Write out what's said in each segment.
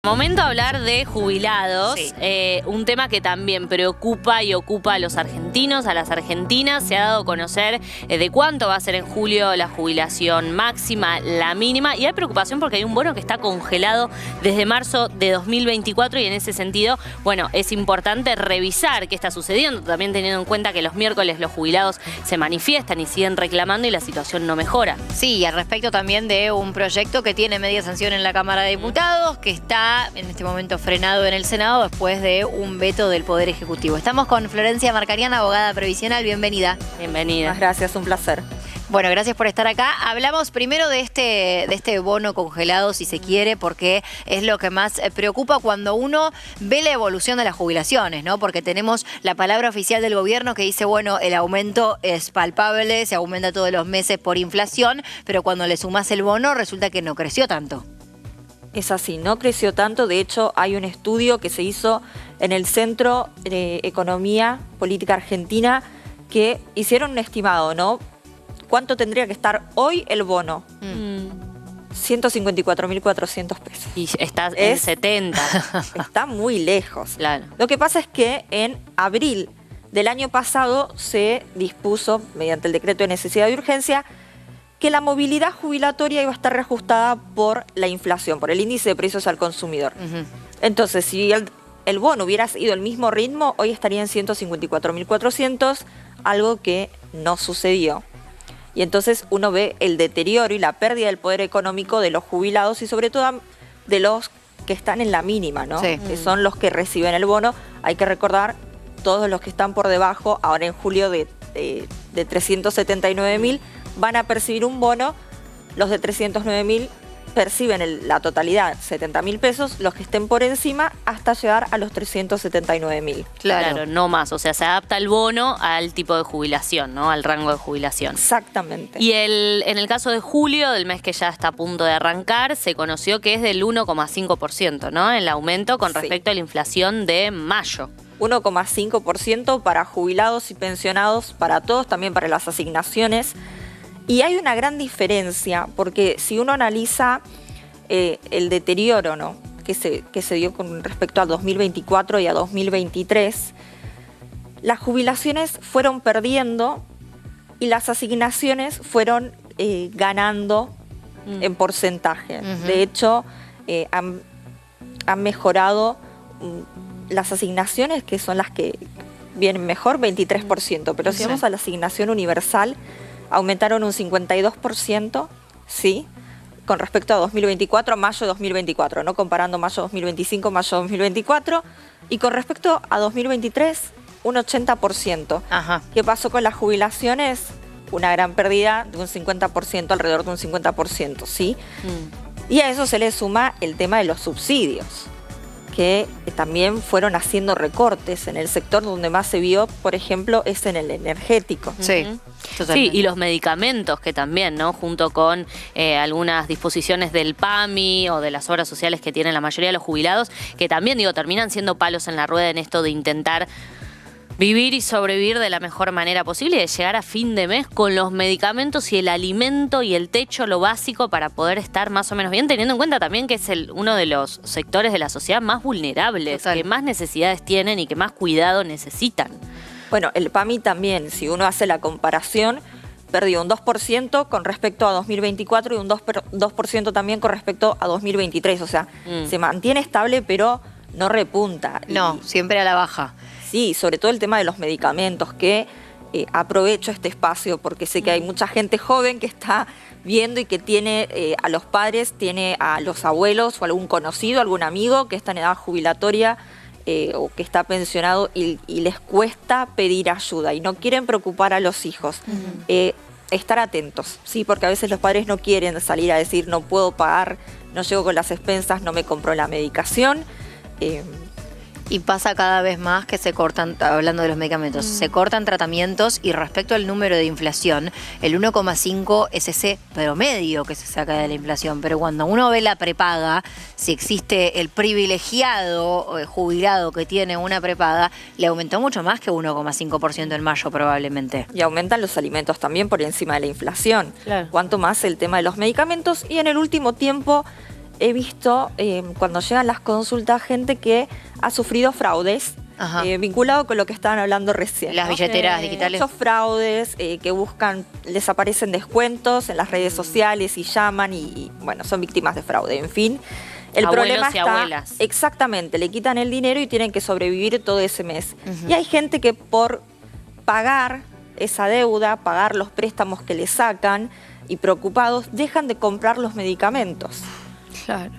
Momento de hablar de jubilados, Sí. Un tema que también preocupa y ocupa a los argentinos, a las argentinas. Se ha dado a conocer de cuánto va a ser en julio la jubilación máxima, la mínima, y hay preocupación porque hay un bono que está congelado desde marzo de 2024 y en ese sentido, bueno, es importante revisar qué está sucediendo, también teniendo en cuenta que los miércoles los jubilados se manifiestan y siguen reclamando y la situación no mejora. Sí, y al respecto también de un proyecto que tiene media sanción en la Cámara de Diputados, que está en este momento frenado en el Senado después de un veto del Poder Ejecutivo. Estamos con Florencia Marcarian, abogada previsional. Bienvenida. Bienvenida. Muchas gracias, un placer. Bueno, gracias por estar acá. Hablamos primero de este bono congelado, si se quiere, porque es lo que más preocupa cuando uno ve la evolución de las jubilaciones, ¿no? Porque tenemos la palabra oficial del gobierno que dice, bueno, el aumento es palpable, se aumenta todos los meses por inflación, pero cuando le sumas el bono resulta que no creció tanto. Es así, no creció tanto. De hecho, hay un estudio que se hizo en el Centro de Economía Política Argentina que hicieron un estimado, ¿no? ¿Cuánto tendría que estar hoy el bono? 154.400 pesos. Y está en 70. Está muy lejos. Claro. Lo que pasa es que en abril del año pasado se dispuso, mediante el decreto de necesidad de urgencia, que la movilidad jubilatoria iba a estar reajustada por la inflación, por el índice de precios al consumidor. Entonces, si el bono hubiera seguido el mismo ritmo, hoy estaría en 154.400, algo que no sucedió. Y entonces uno ve el deterioro y la pérdida del poder económico de los jubilados y sobre todo de los que están en la mínima, ¿no? Sí. Que son los que reciben el bono. Hay que recordar, todos los que están por debajo, ahora en julio de 379.000, van a percibir un bono. Los de 309.000 perciben la totalidad, 70.000 pesos, los que estén por encima hasta llegar a los 379.000. Claro, no más. O sea, se adapta el bono al tipo de jubilación, ¿no? Al rango de jubilación. Exactamente. Y en el caso de julio, del mes que ya está a punto de arrancar, se conoció que es del 1,5%, ¿no? El aumento con respecto a la inflación de mayo. 1,5% para jubilados y pensionados, para todos, también para las asignaciones. Y hay una gran diferencia, porque si uno analiza el deterioro, ¿no? que se dio con respecto a 2024 y a 2023, las jubilaciones fueron perdiendo y las asignaciones fueron ganando en porcentaje. De hecho, han mejorado las asignaciones, que son las que vienen mejor, 23%, pero si vamos a la asignación universal, aumentaron un 52%, sí, con respecto a 2024, mayo de 2024, no comparando mayo 2025, mayo 2024, y con respecto a 2023, un 80%. Ajá. ¿Qué pasó con las jubilaciones? Una gran pérdida de un 50%, alrededor de un 50%, ¿sí? Y a eso se le suma el tema de los subsidios, que también fueron haciendo recortes en el sector donde más se vio, por ejemplo, es en el energético. Sí, Sí, y los medicamentos que también, ¿no? Junto con algunas disposiciones del PAMI o de las obras sociales que tienen la mayoría de los jubilados, que también, digo, terminan siendo palos en la rueda en esto de intentar vivir y sobrevivir de la mejor manera posible y de llegar a fin de mes con los medicamentos y el alimento y el techo, lo básico para poder estar más o menos bien, teniendo en cuenta también que es uno de los sectores de la sociedad más vulnerables, que más necesidades tienen y que más cuidado necesitan. Bueno, el PAMI también, si uno hace la comparación, perdió un 2% con respecto a 2024 y un 2% también con respecto a 2023. O sea, se mantiene estable, pero no repunta. No, siempre a la baja. Sí, sobre todo el tema de los medicamentos, que aprovecho este espacio porque sé que hay mucha gente joven que está viendo y que tiene a los padres, tiene a los abuelos o algún conocido, algún amigo que está en edad jubilatoria o que está pensionado y les cuesta pedir ayuda y no quieren preocupar a los hijos. Estar atentos, sí, porque a veces los padres no quieren salir a decir no puedo pagar, no llego con las expensas, no me compro la medicación. Y pasa cada vez más que se cortan, hablando de los medicamentos, se cortan tratamientos y respecto al número de inflación, el 1,5 es ese promedio que se saca de la inflación. Pero cuando uno ve la prepaga, si existe el privilegiado jubilado que tiene una prepaga, le aumentó mucho más que 1,5% en mayo probablemente. Y aumentan los alimentos también por encima de la inflación. Claro. Cuanto más el tema de los medicamentos. Y en el último tiempo he visto cuando llegan las consultas gente que ha sufrido fraudes. Vinculado con lo que estaban hablando recién. Las billeteras digitales. Muchos fraudes que buscan, les aparecen descuentos en las redes sociales y llaman y bueno, son víctimas de fraude. En fin, el problema y está... abuelas. Exactamente, le quitan el dinero y tienen que sobrevivir todo ese mes. Y hay gente que por pagar esa deuda, pagar los préstamos que le sacan y preocupados, dejan de comprar los medicamentos. Claro.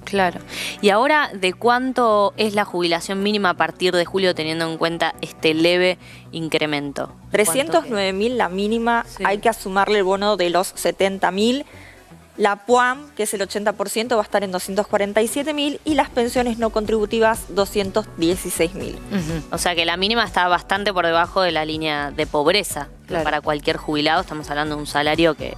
Claro. Y ahora, ¿de cuánto es la jubilación mínima a partir de julio teniendo en cuenta este leve incremento? 309.000 la mínima, sí. Hay que sumarle el bono de los 70.000. La PUAM, que es el 80%, va a estar en 247.000 y las pensiones no contributivas 216.000. O sea que la mínima está bastante por debajo de la línea de pobreza. Claro. Para cualquier jubilado estamos hablando de un salario que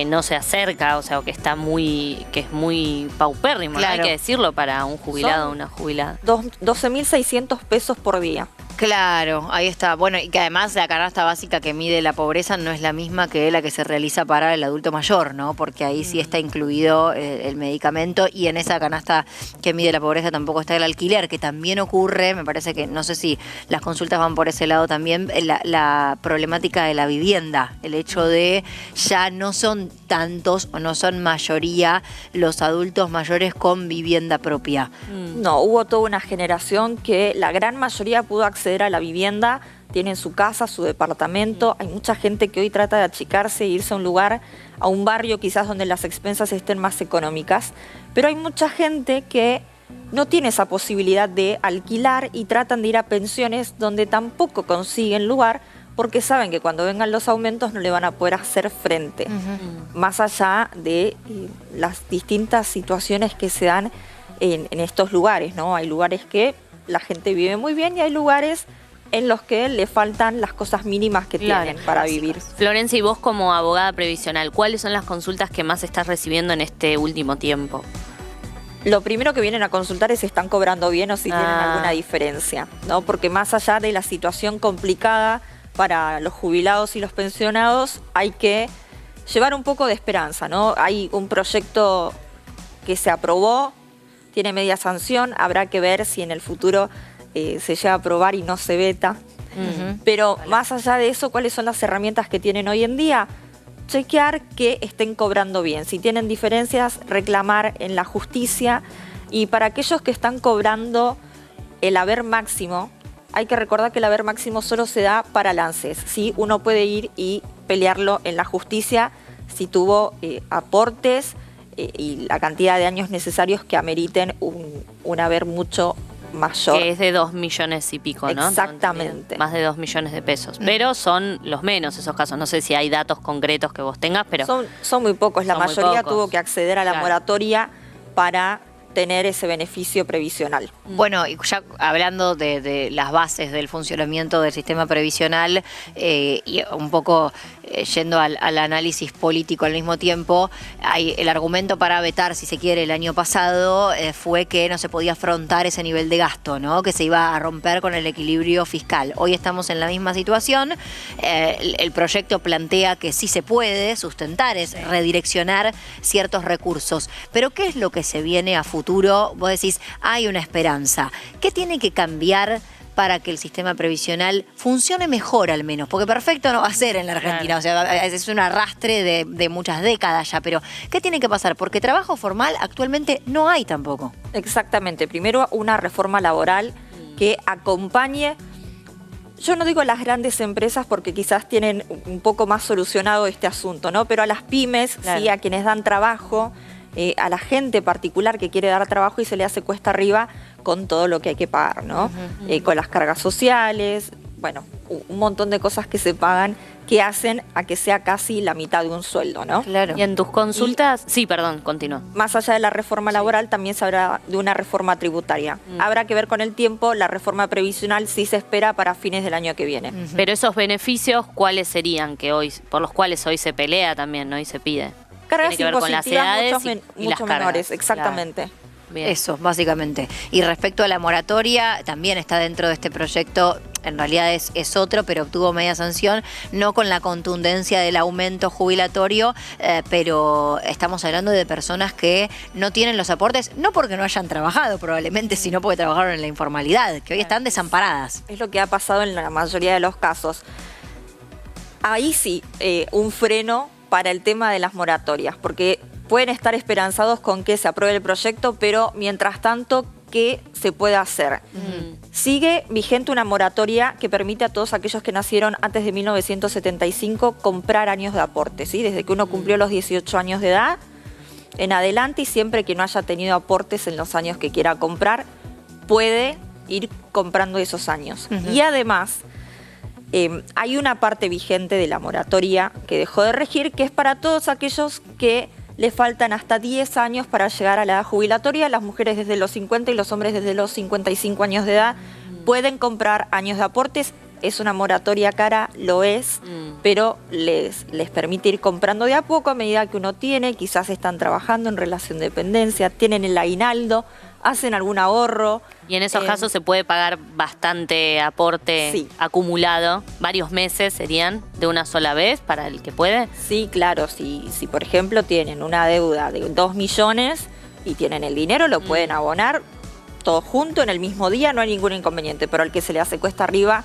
no se acerca, o sea, que es muy paupérrimo, claro. ¿No? Hay que decirlo para un jubilado o una jubilada. 12.600 pesos por día. Claro, ahí está. Bueno, y que además la canasta básica que mide la pobreza no es la misma que la que se realiza para el adulto mayor, ¿no? Porque ahí sí está incluido el medicamento y en esa canasta que mide la pobreza tampoco está el alquiler, que también ocurre, me parece que, no sé si las consultas van por ese lado también, la problemática de la vivienda, el hecho de ya no son tantos o no son mayoría los adultos mayores con vivienda propia. No, hubo toda una generación que la gran mayoría pudo acceder a la vivienda, tienen su casa, su departamento. Hay mucha gente que hoy trata de achicarse e irse a un lugar, a un barrio quizás donde las expensas estén más económicas, pero hay mucha gente que no tiene esa posibilidad de alquilar y tratan de ir a pensiones donde tampoco consiguen lugar porque saben que cuando vengan los aumentos no le van a poder hacer frente. Más allá de las distintas situaciones que se dan en estos lugares, ¿no? Hay lugares que la gente vive muy bien y hay lugares en los que le faltan las cosas mínimas que tienen para vivir. Florencia, y vos como abogada previsional, ¿cuáles son las consultas que más estás recibiendo en este último tiempo? Lo primero que vienen a consultar es si están cobrando bien o si tienen alguna diferencia, ¿no? Porque más allá de la situación complicada para los jubilados y los pensionados, hay que llevar un poco de esperanza, ¿no? Hay un proyecto que se aprobó, tiene media sanción, habrá que ver si en el futuro se llega a aprobar y no se veta. Pero más allá de eso, ¿cuáles son las herramientas que tienen hoy en día? Chequear que estén cobrando bien. Si tienen diferencias, reclamar en la justicia. Y para aquellos que están cobrando el haber máximo, hay que recordar que el haber máximo solo se da para lances, ¿sí? Uno puede ir y pelearlo en la justicia si tuvo aportes, y la cantidad de años necesarios que ameriten un haber mucho mayor. Que es de 2 millones y pico, ¿no? Exactamente. Más de 2 millones de pesos. Pero son los menos esos casos. No sé si hay datos concretos que vos tengas, pero... Son muy pocos. La mayoría tuvo que acceder a la moratoria para tener ese beneficio previsional. Bueno, y ya hablando de las bases del funcionamiento del sistema previsional y un poco yendo al análisis político al mismo tiempo, hay el argumento para vetar, si se quiere, el año pasado fue que no se podía afrontar ese nivel de gasto, ¿no? Que se iba a romper con el equilibrio fiscal. Hoy estamos en la misma situación. El proyecto plantea que sí se puede sustentar, es redireccionar ciertos recursos. Pero ¿qué es lo que se viene a futuro? Vos decís, hay una esperanza. ¿Qué tiene que cambiar para que el sistema previsional funcione mejor al menos? Porque perfecto no va a ser en la Argentina, o sea, es un arrastre de muchas décadas ya, pero ¿qué tiene que pasar? Porque trabajo formal actualmente no hay tampoco. Exactamente, primero una reforma laboral que acompañe, yo no digo las grandes empresas porque quizás tienen un poco más solucionado este asunto, ¿no? Pero a las pymes, sí, a quienes dan trabajo, a la gente particular que quiere dar trabajo y se le hace cuesta arriba con todo lo que hay que pagar, ¿no? Con las cargas sociales, bueno, un montón de cosas que se pagan que hacen a que sea casi la mitad de un sueldo, ¿no? Claro. Y en tus consultas, sí, perdón, continúa. Más allá de la reforma laboral, también se habla de una reforma tributaria. Habrá que ver con el tiempo, la reforma previsional sí se espera para fines del año que viene. Pero esos beneficios, ¿cuáles serían que hoy, por los cuales hoy se pelea también, ¿no? Y se pide? Cargas Tiene que ver con las edades mucho menores, exactamente. Bien. Eso, básicamente. Y respecto a la moratoria, también está dentro de este proyecto en realidad es otro, pero obtuvo media sanción, no con la contundencia del aumento jubilatorio, pero estamos hablando de personas que no tienen los aportes, no porque no hayan trabajado probablemente, sino porque trabajaron en la informalidad, que hoy están desamparadas. Es lo que ha pasado en la mayoría de los casos. Ahí sí, un freno para el tema de las moratorias, porque pueden estar esperanzados con que se apruebe el proyecto, pero mientras tanto, ¿qué se puede hacer? Sigue vigente una moratoria que permite a todos aquellos que nacieron antes de 1975 comprar años de aporte, ¿sí? Desde que uno cumplió los 18 años de edad en adelante, y siempre que no haya tenido aportes en los años que quiera comprar, puede ir comprando esos años. Y además, hay una parte vigente de la moratoria que dejó de regir, que es para todos aquellos que le faltan hasta 10 años para llegar a la edad jubilatoria. Las mujeres desde los 50 y los hombres desde los 55 años de edad pueden comprar años de aportes. Es una moratoria cara, lo es, pero les permite ir comprando de a poco a medida que uno tiene. Quizás están trabajando en relación de dependencia, tienen el aguinaldo, hacen algún ahorro. Y en esos casos se puede pagar bastante aporte acumulado, varios meses serían de una sola vez para el que puede. Sí, claro, si por ejemplo tienen una deuda de 2 millones y tienen el dinero, lo pueden abonar todo junto en el mismo día, no hay ningún inconveniente, pero al que se le hace cuesta arriba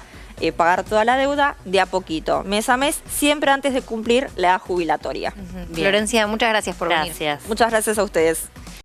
pagar toda la deuda de a poquito, mes a mes, siempre antes de cumplir la edad jubilatoria. Florencia, muchas gracias por venir. Gracias. Muchas gracias a ustedes.